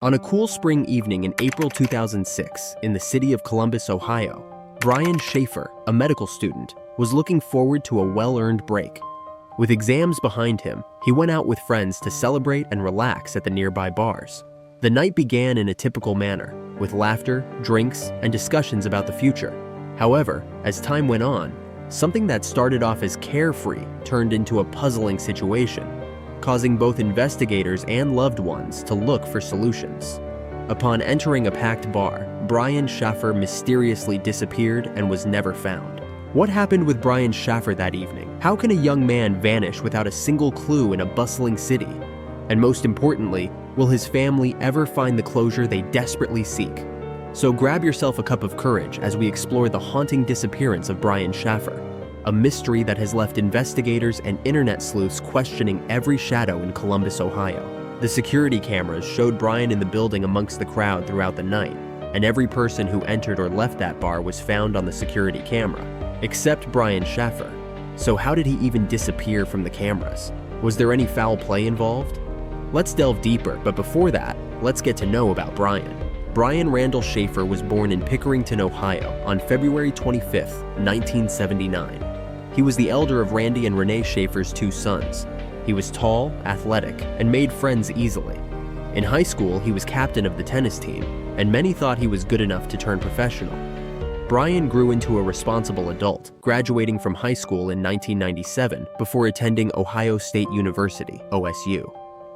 On a cool spring evening in April 2006 in the city of Columbus, Ohio, Brian Shaffer, a medical student, was looking forward to a well-earned break. With exams behind him, he went out with friends to celebrate and relax at the nearby bars. The night began in a typical manner, with laughter, drinks, and discussions about the future. However, as time went on, something that started off as carefree turned into a puzzling situation, causing both investigators and loved ones to look for solutions. Upon entering a packed bar, Brian Shaffer mysteriously disappeared and was never found. What happened with Brian Shaffer that evening? How can a young man vanish without a single clue in a bustling city? And most importantly, will his family ever find the closure they desperately seek? So grab yourself a cup of courage as we explore the haunting disappearance of Brian Shaffer, a mystery that has left investigators and internet sleuths questioning every shadow in Columbus, Ohio. The security cameras showed Brian in the building amongst the crowd throughout the night, and every person who entered or left that bar was found on the security camera, except Brian Shaffer. So how did he even disappear from the cameras? Was there any foul play involved? Let's delve deeper, but before that, let's get to know about Brian. Brian Randall Shaffer was born in Pickerington, Ohio on February 25, 1979. He was the elder of Randy and Renee Shaffer's two sons. He was tall, athletic, and made friends easily. In high school, he was captain of the tennis team, and many thought he was good enough to turn professional. Brian grew into a responsible adult, graduating from high school in 1997 before attending Ohio State University, OSU.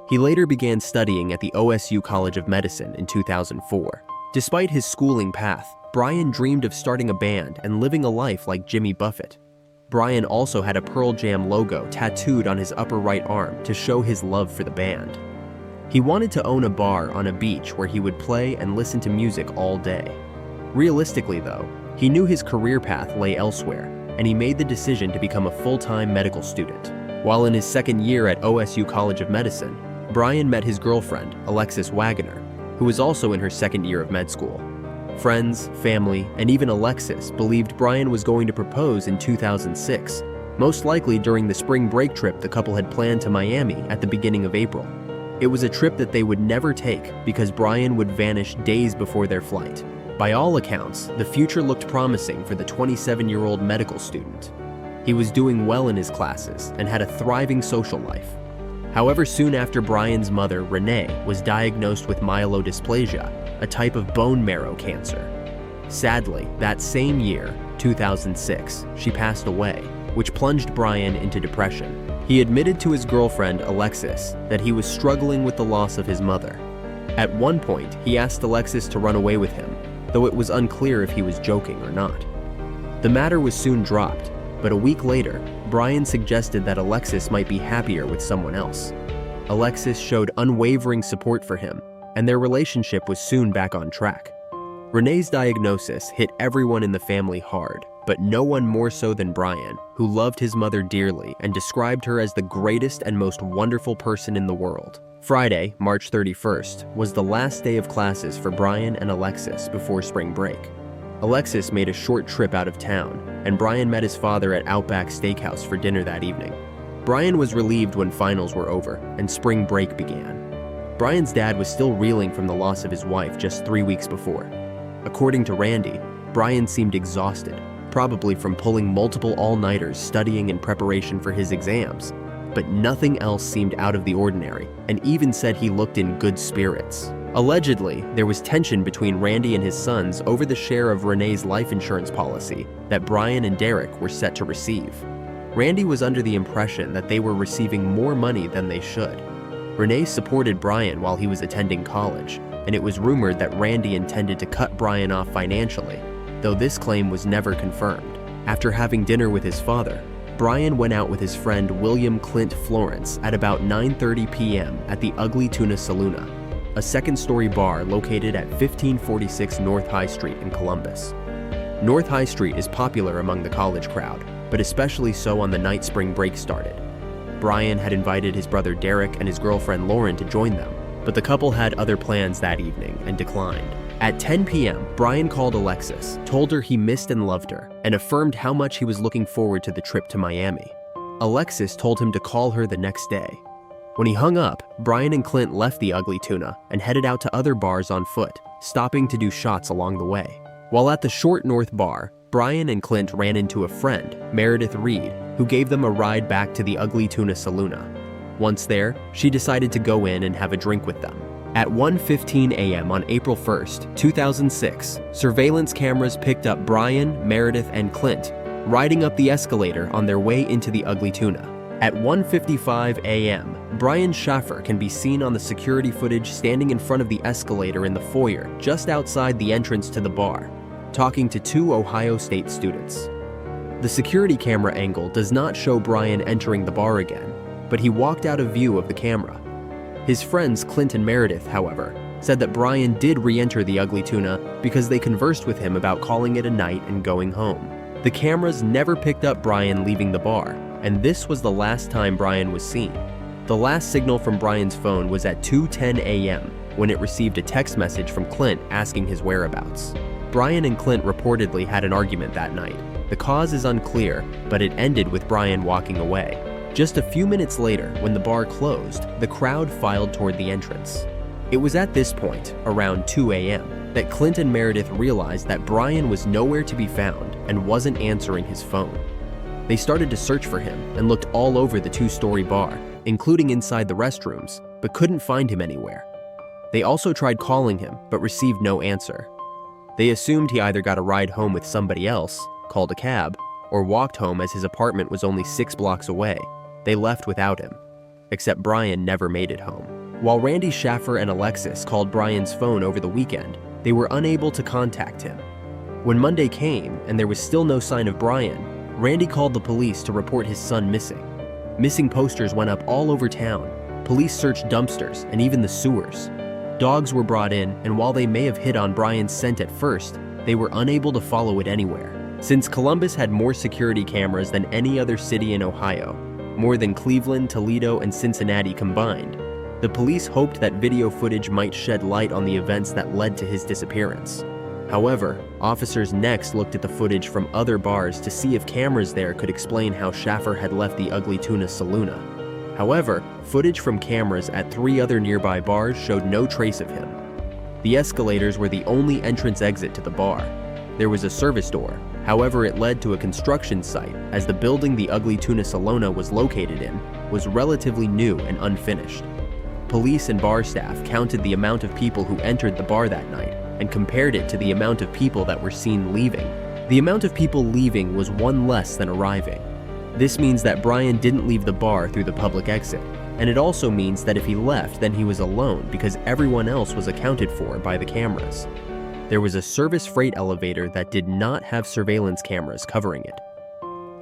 He later began studying at the OSU College of Medicine in 2004. Despite his schooling path, Brian dreamed of starting a band and living a life like Jimmy Buffett. Brian also had a Pearl Jam logo tattooed on his upper right arm to show his love for the band. He wanted to own a bar on a beach where he would play and listen to music all day. Realistically though, he knew his career path lay elsewhere, and he made the decision to become a full-time medical student. While in his second year at OSU College of Medicine, Brian met his girlfriend, Alexis Wagoner, who was also in her second year of med school. Friends, family, and even Alexis believed Brian was going to propose in 2006, most likely during the spring break trip the couple had planned to Miami at the beginning of April. It was a trip that they would never take because Brian would vanish days before their flight. By all accounts, the future looked promising for the 27-year-old medical student. He was doing well in his classes and had a thriving social life. However, soon after Brian's mother, Renee, was diagnosed with myelodysplasia, a type of bone marrow cancer. Sadly, that same year, 2006, she passed away, which plunged Brian into depression. He admitted to his girlfriend, Alexis, that he was struggling with the loss of his mother. At one point, he asked Alexis to run away with him, though it was unclear if he was joking or not. The matter was soon dropped, but a week later, Brian suggested that Alexis might be happier with someone else. Alexis showed unwavering support for him, and their relationship was soon back on track. Renee's diagnosis hit everyone in the family hard, but no one more so than Brian, who loved his mother dearly and described her as the greatest and most wonderful person in the world. Friday, March 31st, was the last day of classes for Brian and Alexis before spring break. Alexis made a short trip out of town, and Brian met his father at Outback Steakhouse for dinner that evening. Brian was relieved when finals were over and spring break began. Brian's dad was still reeling from the loss of his wife just 3 weeks before. According to Randy, Brian seemed exhausted, probably from pulling multiple all-nighters studying in preparation for his exams, but nothing else seemed out of the ordinary, and even said he looked in good spirits. Allegedly, there was tension between Randy and his sons over the share of Renee's life insurance policy that Brian and Derek were set to receive. Randy was under the impression that they were receiving more money than they should. Renee supported Brian while he was attending college, and it was rumored that Randy intended to cut Brian off financially, though this claim was never confirmed. After having dinner with his father, Brian went out with his friend William Clint Florence at about 9:30 p.m. at the Ugly Tuna Saloona, a second-story bar located at 1546 North High Street in Columbus. North High Street is popular among the college crowd, but especially so on the night spring break started. Brian had invited his brother Derek and his girlfriend Lauren to join them, but the couple had other plans that evening and declined. At 10 p.m., Brian called Alexis, told her he missed and loved her, and affirmed how much he was looking forward to the trip to Miami. Alexis told him to call her the next day. When he hung up, Brian and Clint left the Ugly Tuna and headed out to other bars on foot, stopping to do shots along the way. While at the Short North bar, Brian and Clint ran into a friend, Meredith Reed, who gave them a ride back to the Ugly Tuna Saloona. Once there, she decided to go in and have a drink with them. At 1:15 a.m. on April 1st, 2006, surveillance cameras picked up Brian, Meredith, and Clint riding up the escalator on their way into the Ugly Tuna. At 1:55 a.m., Brian Shaffer can be seen on the security footage standing in front of the escalator in the foyer just outside the entrance to the bar, talking to two Ohio State students. The security camera angle does not show Brian entering the bar again, but he walked out of view of the camera. His friends Clint and Meredith, however, said that Brian did re-enter the Ugly Tuna because they conversed with him about calling it a night and going home. The cameras never picked up Brian leaving the bar, and this was the last time Brian was seen. The last signal from Brian's phone was at 2:10 a.m. when it received a text message from Clint asking his whereabouts. Brian and Clint reportedly had an argument that night. The cause is unclear, but it ended with Brian walking away. Just a few minutes later, when the bar closed, the crowd filed toward the entrance. It was at this point, around 2 a.m., that Clint and Meredith realized that Brian was nowhere to be found and wasn't answering his phone. They started to search for him and looked all over the two-story bar, including inside the restrooms, but couldn't find him anywhere. They also tried calling him, but received no answer. They assumed he either got a ride home with somebody else, called a cab, or walked home as his apartment was only 6 blocks away. They left without him, except Brian never made it home. While Randy Shaffer and Alexis called Brian's phone over the weekend, they were unable to contact him. When Monday came and there was still no sign of Brian, Randy called the police to report his son missing. Missing posters went up all over town. Police searched dumpsters and even the sewers. Dogs were brought in, and while they may have hit on Brian's scent at first, they were unable to follow it anywhere. Since Columbus had more security cameras than any other city in Ohio, more than Cleveland, Toledo, and Cincinnati combined, the police hoped that video footage might shed light on the events that led to his disappearance. However, officers next looked at the footage from other bars to see if cameras there could explain how Shaffer had left the Ugly Tuna Saloona. However, footage from cameras at 3 other nearby bars showed no trace of him. The escalators were the only entrance-exit to the bar. There was a service door, however it led to a construction site, as the building the Ugly Tuna Saloona was located in was relatively new and unfinished. Police and bar staff counted the amount of people who entered the bar that night and compared it to the amount of people that were seen leaving. The amount of people leaving was 1 less than arriving. This means that Brian didn't leave the bar through the public exit, and it also means that if he left, then he was alone because everyone else was accounted for by the cameras. There was a service freight elevator that did not have surveillance cameras covering it.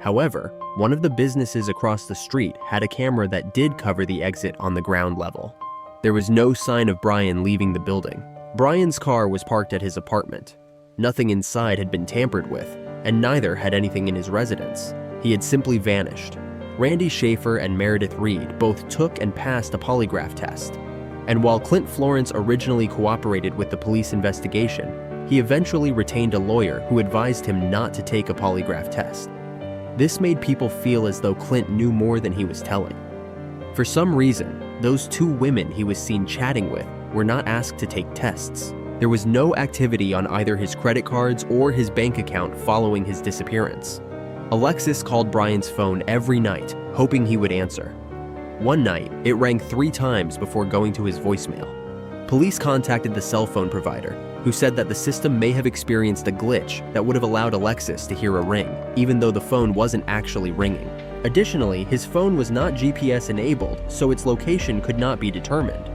However, one of the businesses across the street had a camera that did cover the exit on the ground level. There was no sign of Brian leaving the building. Brian's car was parked at his apartment. Nothing inside had been tampered with, and neither had anything in his residence. He had simply vanished. Randy Shaffer and Meredith Reed both took and passed a polygraph test. And while Clint Florence originally cooperated with the police investigation, he eventually retained a lawyer who advised him not to take a polygraph test. This made people feel as though Clint knew more than he was telling. For some reason, those 2 women he was seen chatting with were not asked to take tests. There was no activity on either his credit cards or his bank account following his disappearance. Alexis called Brian's phone every night, hoping he would answer. One night, it rang 3 times before going to his voicemail. Police contacted the cell phone provider, who said that the system may have experienced a glitch that would have allowed Alexis to hear a ring, even though the phone wasn't actually ringing. Additionally, his phone was not GPS enabled, so its location could not be determined.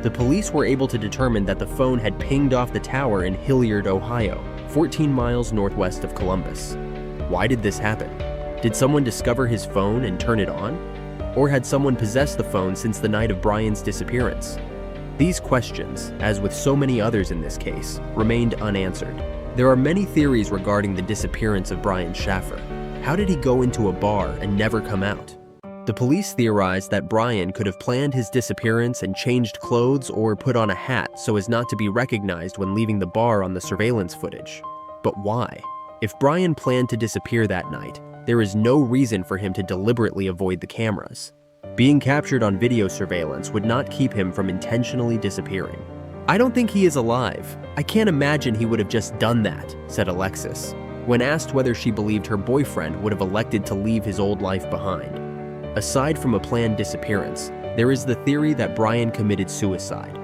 The police were able to determine that the phone had pinged off the tower in Hilliard, Ohio, 14 miles northwest of Columbus. Why did this happen? Did someone discover his phone and turn it on? Or had someone possessed the phone since the night of Brian's disappearance? These questions, as with so many others in this case, remained unanswered. There are many theories regarding the disappearance of Brian Shaffer. How did he go into a bar and never come out? The police theorized that Brian could have planned his disappearance and changed clothes or put on a hat so as not to be recognized when leaving the bar on the surveillance footage. But why? If Brian planned to disappear that night, there is no reason for him to deliberately avoid the cameras. Being captured on video surveillance would not keep him from intentionally disappearing. "I don't think he is alive. I can't imagine he would have just done that," said Alexis, when asked whether she believed her boyfriend would have elected to leave his old life behind. Aside from a planned disappearance, there is the theory that Brian committed suicide.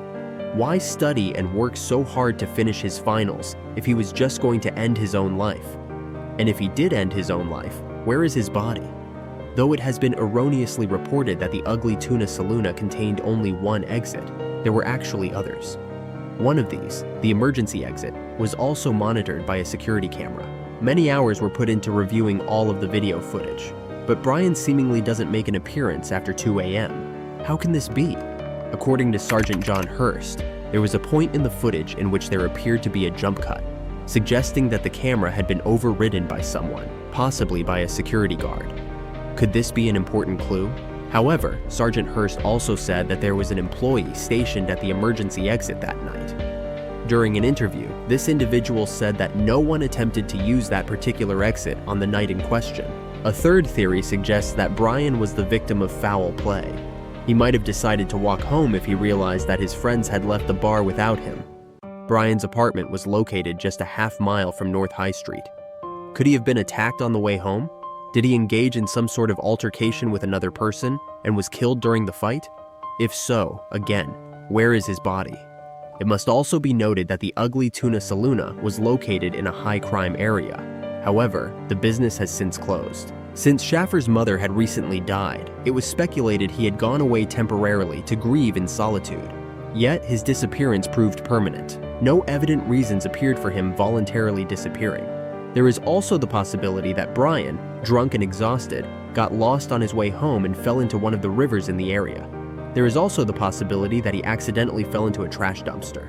Why study and work so hard to finish his finals if he was just going to end his own life? And if he did end his own life, where is his body? Though it has been erroneously reported that the Ugly Tuna Saloona contained only one exit, there were actually others. One of these, the emergency exit, was also monitored by a security camera. Many hours were put into reviewing all of the video footage, but Brian seemingly doesn't make an appearance after 2 a.m. How can this be? According to Sergeant John Hurst, there was a point in the footage in which there appeared to be a jump cut, suggesting that the camera had been overridden by someone, possibly by a security guard. Could this be an important clue? However, Sergeant Hurst also said that there was an employee stationed at the emergency exit that night. During an interview, this individual said that no one attempted to use that particular exit on the night in question. A third theory suggests that Brian was the victim of foul play. He might have decided to walk home if he realized that his friends had left the bar without him. Brian's apartment was located just a half-mile from North High Street. Could he have been attacked on the way home? Did he engage in some sort of altercation with another person and was killed during the fight? If so, again, where is his body? It must also be noted that the Ugly Tuna Saloona was located in a high-crime area. However, the business has since closed. Since Shaffer's mother had recently died, it was speculated he had gone away temporarily to grieve in solitude. Yet, his disappearance proved permanent. No evident reasons appeared for him voluntarily disappearing. There is also the possibility that Brian, drunk and exhausted, got lost on his way home and fell into one of the rivers in the area. There is also the possibility that he accidentally fell into a trash dumpster.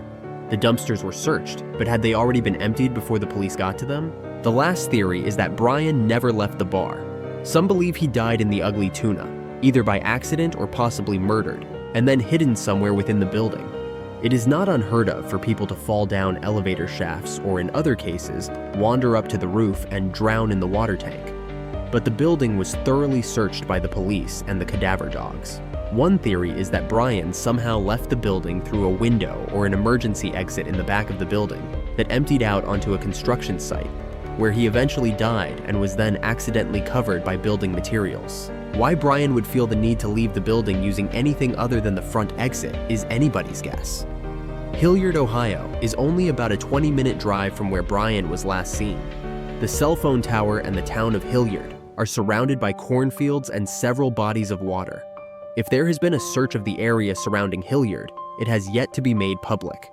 The dumpsters were searched, but had they already been emptied before the police got to them? The last theory is that Brian never left the bar. Some believe he died in the Ugly Tuna, either by accident or possibly murdered, and then hidden somewhere within the building. It is not unheard of for people to fall down elevator shafts or, in other cases, wander up to the roof and drown in the water tank. But the building was thoroughly searched by the police and the cadaver dogs. One theory is that Brian somehow left the building through a window or an emergency exit in the back of the building that emptied out onto a construction site, where he eventually died and was then accidentally covered by building materials. Why Brian would feel the need to leave the building using anything other than the front exit is anybody's guess. Hilliard, Ohio is only about a 20-minute drive from where Brian was last seen. The cell phone tower and the town of Hilliard are surrounded by cornfields and several bodies of water. If there has been a search of the area surrounding Hilliard, it has yet to be made public.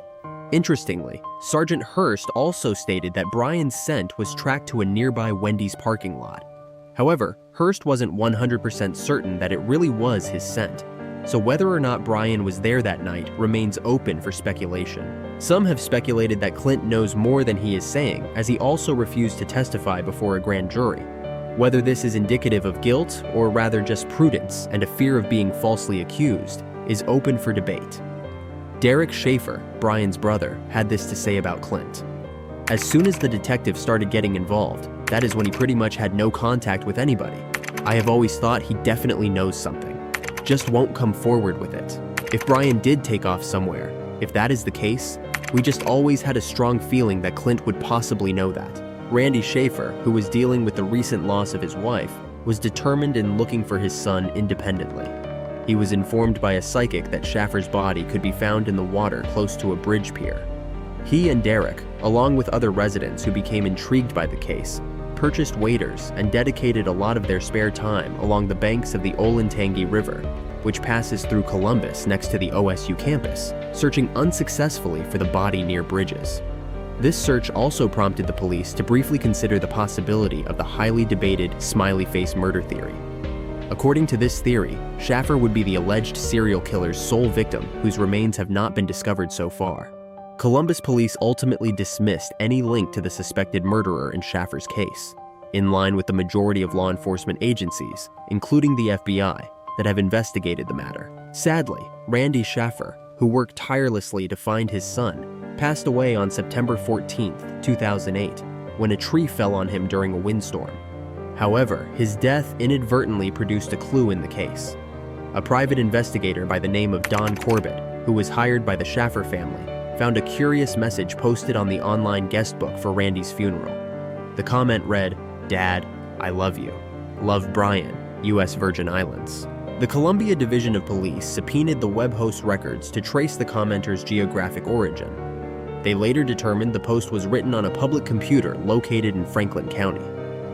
Interestingly, Sergeant Hurst also stated that Brian's scent was tracked to a nearby Wendy's parking lot. However, Hurst wasn't 100% certain that it really was his scent, so whether or not Brian was there that night remains open for speculation. Some have speculated that Clint knows more than he is saying, as he also refused to testify before a grand jury. Whether this is indicative of guilt or rather just prudence and a fear of being falsely accused is open for debate. Derek Shaffer, Brian's brother, had this to say about Clint. As soon as the detective started getting involved, that is when he pretty much had no contact with anybody. I have always thought he definitely knows something, just won't come forward with it. If Brian did take off somewhere, if that is the case, we just always had a strong feeling that Clint would possibly know that. Randy Shaffer, who was dealing with the recent loss of his wife, was determined in looking for his son independently. He was informed by a psychic that Shaffer's body could be found in the water close to a bridge pier. He and Derek, along with other residents who became intrigued by the case, purchased waders and dedicated a lot of their spare time along the banks of the Olentangy River, which passes through Columbus next to the OSU campus, searching unsuccessfully for the body near bridges. This search also prompted the police to briefly consider the possibility of the highly debated smiley face murder theory. According to this theory, Shaffer would be the alleged serial killer's sole victim whose remains have not been discovered so far. Columbus police ultimately dismissed any link to the suspected murderer in Shaffer's case, in line with the majority of law enforcement agencies, including the FBI, that have investigated the matter. Sadly, Randy Shaffer, who worked tirelessly to find his son, passed away on September 14, 2008, when a tree fell on him during a windstorm. However, his death inadvertently produced a clue in the case. a private investigator by the name of Don Corbett, who was hired by the Shaffer family, found a curious message posted on the online guest book for Randy's funeral. The comment read, "Dad, I love you. Love, Brian, U.S. Virgin Islands." The Columbia Division of Police subpoenaed the web host records to trace the commenter's geographic origin. They later determined the post was written on a public computer located in Franklin County.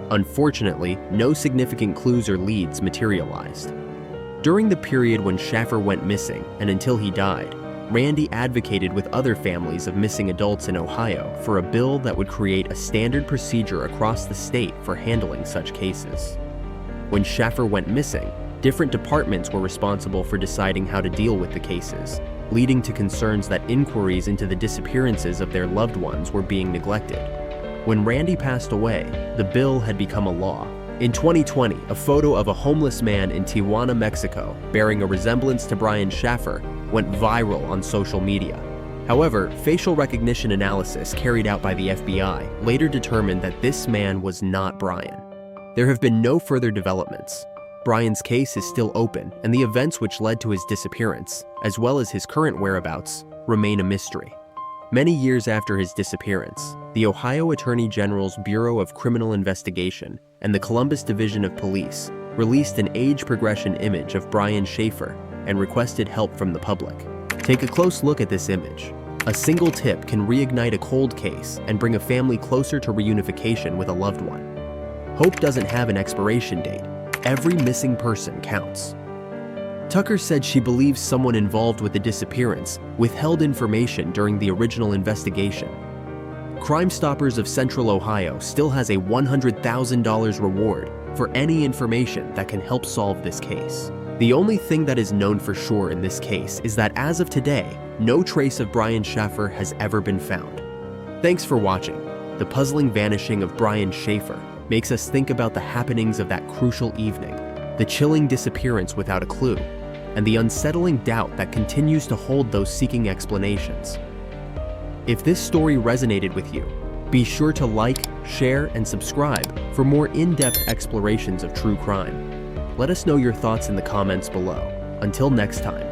Unfortunately, no significant clues or leads materialized. During the period when Shaffer went missing and until he died, Randy advocated with other families of missing adults in Ohio for a bill that would create a standard procedure across the state for handling such cases. When Shaffer went missing, different departments were responsible for deciding how to deal with the cases, leading to concerns that inquiries into the disappearances of their loved ones were being neglected. When Randy passed away, the bill had become a law. In 2020, a photo of a homeless man in Tijuana, Mexico, bearing a resemblance to Brian Shaffer, went viral on social media. However, facial recognition analysis carried out by the FBI later determined that this man was not Brian. There have been no further developments. Brian's case is still open, and the events which led to his disappearance, as well as his current whereabouts, remain a mystery. Many years after his disappearance, the Ohio Attorney General's Bureau of Criminal Investigation and the Columbus Division of Police released an age progression image of Brian Shaffer and requested help from the public. Take a close look at this image. A single tip can reignite a cold case and bring a family closer to reunification with a loved one. Hope doesn't have an expiration date. Every missing person counts. Tucker said she believes someone involved with the disappearance withheld information during the original investigation. Crime Stoppers of Central Ohio still has a $100,000 reward for any information that can help solve this case. The only thing that is known for sure in this case is that as of today, no trace of Brian Shaffer has ever been found. Thanks for watching. The puzzling vanishing of Brian Shaffer makes us think about the happenings of that crucial evening, the chilling disappearance without a clue, and the unsettling doubt that continues to hold those seeking explanations. If this story resonated with you, be sure to like, share, and subscribe for more in-depth explorations of true crime. Let us know your thoughts in the comments below. Until next time.